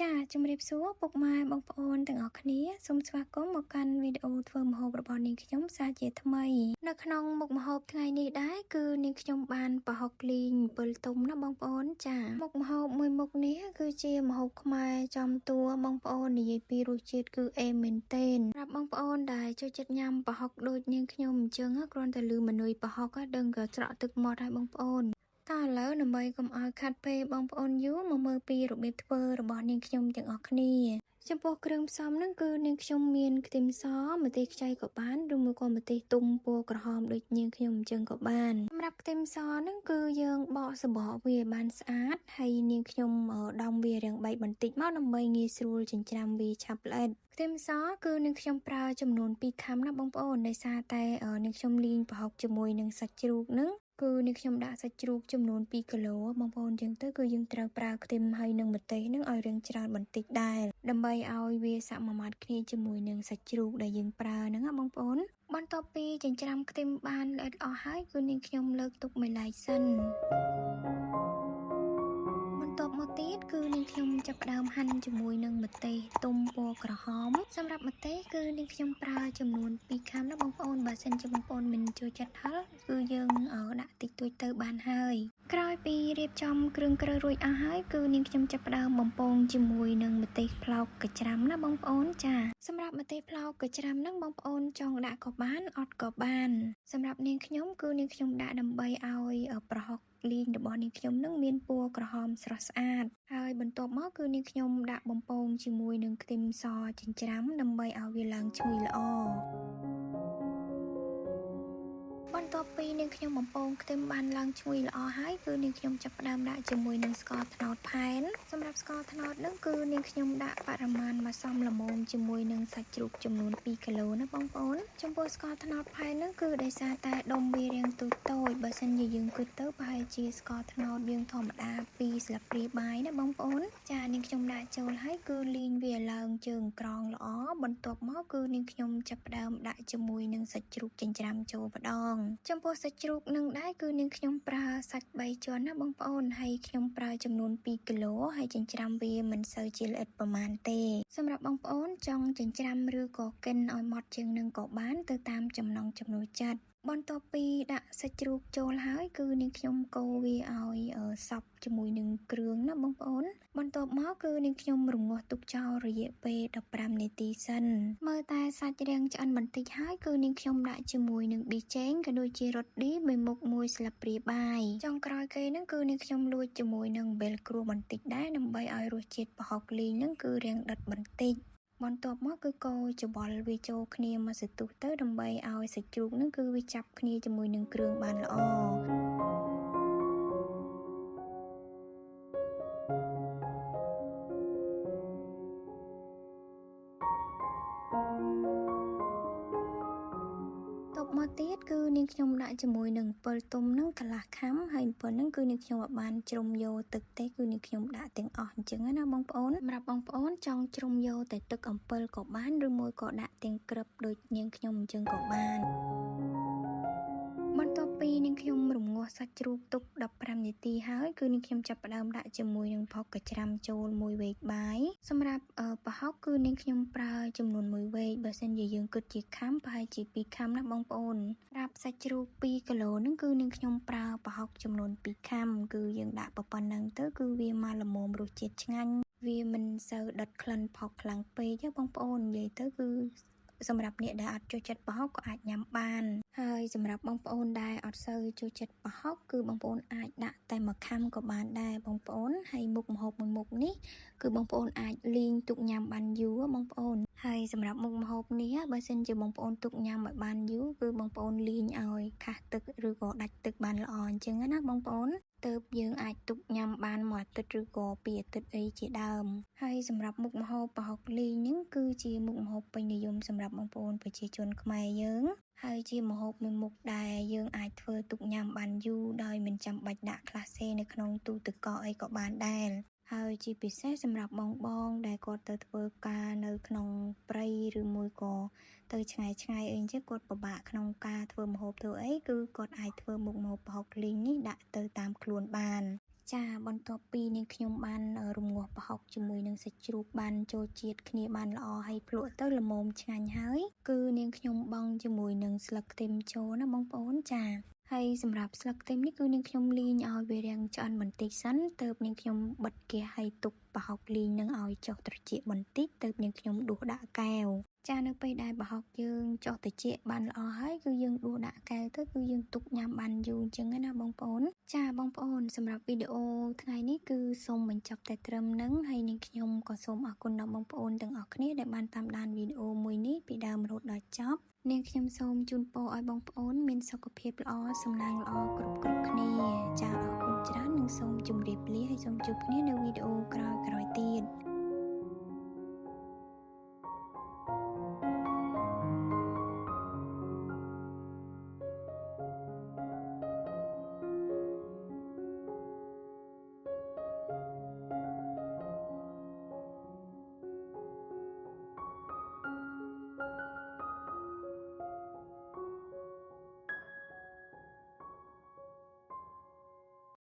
ចាជំរាបសួរពុកម៉ែបងប្អូនទាំងអស់គ្នាសូមស្វាគមន៍មកកាន់វីដេអូធ្វើម្ហូបរបស់នាងខ្ញុំសាជាថ្មីនៅក្នុងមុខម្ហូបថ្ងៃនេះដែរគឺនាងខ្ញុំបានប្រហុកលីង7ទុំណាបងប្អូនចាមុខម្ហូបមួយមុខនេះគឺជាម្ហូបខ្មែរចំតួបងប្អូននិយាយពីរសជាតិគឺអេមែនទែនសម្រាប់បងប្អូនដែលចូលចិត្តញ៉ាំប្រហុកដូចនាងខ្ញុំអញ្ចឹងគ្រាន់តែឮមនុយប្រហុកដឹងក៏ច្រក់ទឹកមាត់ហើយបងប្អូនតើឥឡូវដើម្បីកុំឲ្យខាត់ពេលបងប្អូនយូរមកមើលពីរបៀបធ្វើរបស់នាងខ្ញុំទាំងអស់គ្នាចំពោះគ្រឿងផ្សំហ្នឹងគឺនាងខ្ញុំមានខ្ទឹមសម្ទេសខ្ចីក៏បានឬមួយក៏ម្ទេសទុំពណ៌ក្រហមដូចនាងខ្ញុំអញ្ចឹងក៏បានសម្រាប់ខ្ទឹមសហ្នឹងគឺយើងបកសបកវាបានស្អាតហើយនាងខ្ញុំដំវារាង3បន្តិចមកដើម្បីងាយស្រួលចិញ្ច្រាំវាឆាប់ល្អិតខ្ទឹមសគឺនាងខ្ញុំប្រើចំនួន2ខាំណាបងប្អូនដោយសារតែនាងខ្ញុំលីងប្រហុកជាមួយនឹងសាច់ជ្រូកហ្នឹងគឺនាងខ្ញុំដាក់សាច់ជ្រូកចំនួន2គីឡូបងប្អូនអញ្ចឹងទៅគឺយើងត្រូវប្រើខ្ទឹមហើយនិងម្ទេសនឹងឲ្យរាងច្រើនបន្តិចដែរដើម្បីឲ្យវាសមាមាត្រគ្នាជាមួយនឹងសាច់ជ្រូកដែលយើងប្រើហ្នឹងណាបងប្អូនបន្ទាប់ពីចិញ្ច្រាំខ្ទឹមបានល្អិតអស់ហើយគឺនាងខ្ញុំលើកទុកមួយឡែកសិនបន្ទាប់មកទៀតគឺនាងខ្ញុំចាប់ផ្ដើមហាន់ជាមួយនឹងម្ទេសទុំពណ៌ក្រហមសម្រាប់ម្ទេសគឺនាងខ្ញុំប្រើចំនួន2ខាំណាបងប្អូនបើសិនជាបងប្អូនមិនចូលចិត្តហឹរគឺយើងដាក់តិចតួចទៅបានហើយក្រោយពីរៀបចំគ្រឿងក្រើរួចអស់ហើយគឺនាងខ្ញុំចាប់ផ្ដើមបំពងជាមួយនឹងម្ទេសផ្លោកកច្រាំណាបងប្អូនចាសម្រាប់ម្ទេសផ្លោកកច្រាំហ្នឹងបងប្អូនចង់ដាក់ក៏បានអត់ក៏បានសម្រាប់នាងខ្ញុំគឺនាងខ្ញុំដាក់ដើម្បីឲ្យប្រហុកលីងរបស់នាងខ្ញុំនឹងមានពណ៌ក្រហមស្រស់ស្អាតហើយបន្ទាប់មកគឺនាងខ្ញុំដាក់បំពងជាមួយនឹងខ្ទឹមសចិញ្ច្រាំដើម្បីឲ្យវាឡើងឈ្ងុយល្អបន្ទាប់ពីនាងខ្ញុំបំពងខ្ទឹមបានឡើងឈ្ងុយល្អហើយគឺនាងខ្ញុំចាប់ផ្ដើមដាក់ជាមួយនឹងស្ករត្នោតផែនសម្រាប់ស្ករត្នោតនឹងគឺនាងខ្ញុំដាក់បរិមាណមកសមល្មមជាមួយនឹងសាច់ជ្រូកចំនួន2គីឡូណាបងប្អូនចំពោះស្ករត្នោតផែននឹងគឺដោយសារតែដុំវារាងតូចៗបើសិនជាយើងគិតទៅប្រហែលជាស្ករត្នោតយើងធម្មតា2ស្លាបព្រាបាយណាបងប្អូនចានាងខ្ញុំដាក់ចូលហើយគឺលីងវាឡើងជើងក្រងល្អបន្ទាប់មកគឺនាងខ្ញុំចាប់ផ្ដើមដាក់ជាមួយនឹងសាច់ជ្រូកចិញ្ច្រាំចូលម្ដងចំពោះសាច់ជ្រូកនឹងដែរគឺនាងខ្ញុំប្រើសាច់3ជាន់ណាបងប្អូនហើយខ្ញុំប្រើចំនួន2គីឡូហើយចិញ្ច្រាំវាមិនសូវជាល្អិតប្រហែលទេសម្រាប់បងប្អូនចង់ចិញ្ច្រាំឬក៏កិនឲ្យម៉ត់ជាងនឹងក៏បានទៅតាមចំណង់ចំណូលចិត្តបន្ទាប់ពីដាក់សាច់ជ្រូកចូលហើយគឺនាងខ្ញុំកូរវាឲ្យសព្វជាមួយនឹងគ្រឿងណាបងប្អូនបន្ទាប់មកគឺនាងខ្ញុំរងាស់ទុកចោលរយៈពេល15នាទីសិនមើលតែសាច់រាងឆ្អិនបន្តិចហើយគឺនាងខ្ញុំដាក់ជាមួយនឹងប៊ីចេងក៏ដូចជារ៉ូឌីមួយមុខ1ស្លាបព្រាបាយចុងក្រោយគេហ្នឹងគឺនាងខ្ញុំលួចជាមួយនឹងអំបិលក្រួសបន្តិចដែរដើម្បីឲ្យរសជាតិប្រហុកលីងហ្នឹងគឺរាងដិតបន្តិចបន្ទាប់មកគឺកូរច្បល់វាចូលគ្នាមកសន្ទុះទៅដើម្បីឲ្យសាច់ជ្រូកហ្នឹងគឺវាចាប់គ្នាជាមួយនឹងគ្រឿងបានល្អមកទៀតគឺនាងខ្ញុំដាក់ជាមួយនឹង7ទុំនឹងកន្លះខាំហើយ7ហ្នឹងគឺនាងខ្ញុំអត់បានជ្រុំយកទឹកទេគឺនាងខ្ញុំដាក់ទាំងអស់អញ្ចឹងណាបងប្អូនសម្រាប់បងប្អូនចង់ជ្រុំយកតែទឹកអំពិលក៏បានឬមួយក៏ដាក់ទាំងក្រឹបដូចនាងខ្ញុំអញ្ចឹងក៏បានបន្ទាប់ពីនាងខ្ញុំរំងាស់សាច់ជ្រូកទុក15នាទីហើយគឺនាងខ្ញុំចាប់ផ្ដើមដាក់ជាមួយនឹងប្រហុកកច្រាំចូល1វែកបាយសម្រាប់ប្រហុកគឺនាងខ្ញុំប្រើចំនួន1វែកបើសិនជាយើងគិតជាខាំប្រហែលជា2ខាំណាបងប្អូនសម្រាប់សាច់ជ្រូក2គីឡូហ្នឹងគឺនាងខ្ញុំប្រើប្រហុកចំនួន2ខាំគឺយើងដាក់ប៉ុណ្ណឹងទៅគឺវាមកល្មមរសជាតិឆ្ងាញ់វាមិនសូវដិតក្លិនផុសខ្លាំងពេកទេបងប្អូននិយាយទៅគឺសម្រាប់អ្នកដែលអត់ចូលចិត្តប្រហុកក៏អាចញ៉ាំបានហើយសម្រាប់បងប្អូនដែលអត់សូវចូលចិត្តប្រហុកគឺបងប្អូនអាចដាក់តែមួយខាំក៏បានដែរបងប្អូនហើយមុខម្ហូបមួយមុខនេះគឺបងប្អូនអាចលីងទុកញ៉ាំបានយូរបងប្អូនហើយសម្រាប់មុខម្ហូបនេះបើសិនជាបងប្អូនទុកញ៉ាំឲ្យបានយូរគឺបងប្អូនលីងឲ្យខាសទឹកឬក៏ដាច់ទឹកបានល្អអញ្ចឹងណាបងប្អូនទើបយើងអាចទុកញ៉ាំបាន1អាទិត្យឬក៏2អាទិត្យអីជាដើមហើយសម្រាប់មុខម្ហូបប្រហុកលីងហ្នឹងគឺជាមុខម្ហូបពេញនិយមសម្រាប់បងប្អូនប្រជាជនខ្មែរយើងហើយជាម្ហូបមួយមុខដែលយើងអាចធ្វើទុកញ៉ាំបានយូរដោយមិនចាំបាច់ដាក់ក្លាសេនៅក្នុងទូទឹកកកអីក៏បានដែរហើយជាពិសេសសម្រាប់បងដែលគាត់ទៅធ្វើការនៅក្នុងព្រៃឬមួយក៏ទៅឆ្ងាយអីចឹងគាត់ពិបាកក្នុងការធ្វើម្ហូបធ្វើអីគឺគាត់អាចធ្វើមុខម្ហូបប្រហុកលីងនេះដាក់ទៅតាមខ្លួនបាន ចាបន្ទាប់ពីនាងខ្ញុំបានរំងាស់ប្រហុកជាមួយនឹងសាច់ជ្រូកបានចូលជាតិគ្នាបានល្អហើយភ្លក់ទៅល្មមឆ្ងាញ់ហើយគឺនាងខ្ញុំបង់ជាមួយនឹងស្លឹកខ្ទឹមចូលណាបងប្អូនចាហើយសម្រាប់ស្លឹកខ្ទឹមនេះគឺនាងខ្ញុំលីងឲ្យវារាំងឆ្អិនបន្តិចសិនទើបនាងខ្ញុំបិទហ្គាសហើយទុកប្រហុកលីងនឹងឲ្យចុះត្រជាក់បន្តិចទើបនាងខ្ញុំដួសដាក់កែវចានៅពេលដែលប្រហុកយើងចុះត្រជាក់បានល្អហើយគឺយើងដួសដាក់កែវទៅគឺយើងទុកញ៉ាំបានយូរអញ្ចឹងណាបងប្អូនចាបងប្អូនសម្រាប់វីដេអូថ្ងៃនេះគឺសូមបញ្ចប់តែត្រឹមហ្នឹងហើយនាងខ្ញុំក៏សូមអរគុណដល់បងប្អូនទាំងអស់គ្នាដែលបានតាមដានវីដេអូមួយនេះពីដើមរហូតដល់ចប់នាងខ្ញុំសូមជូនពរឲ្យបងប្អូនមានសុខភាពល្អសំណាងល្អគ្រប់គ្នាចាអរគុណច្រើននិងសូមជម្រាបលាហើយសូមជួបគ្នានៅវីដេអូក្រោយៗទៀត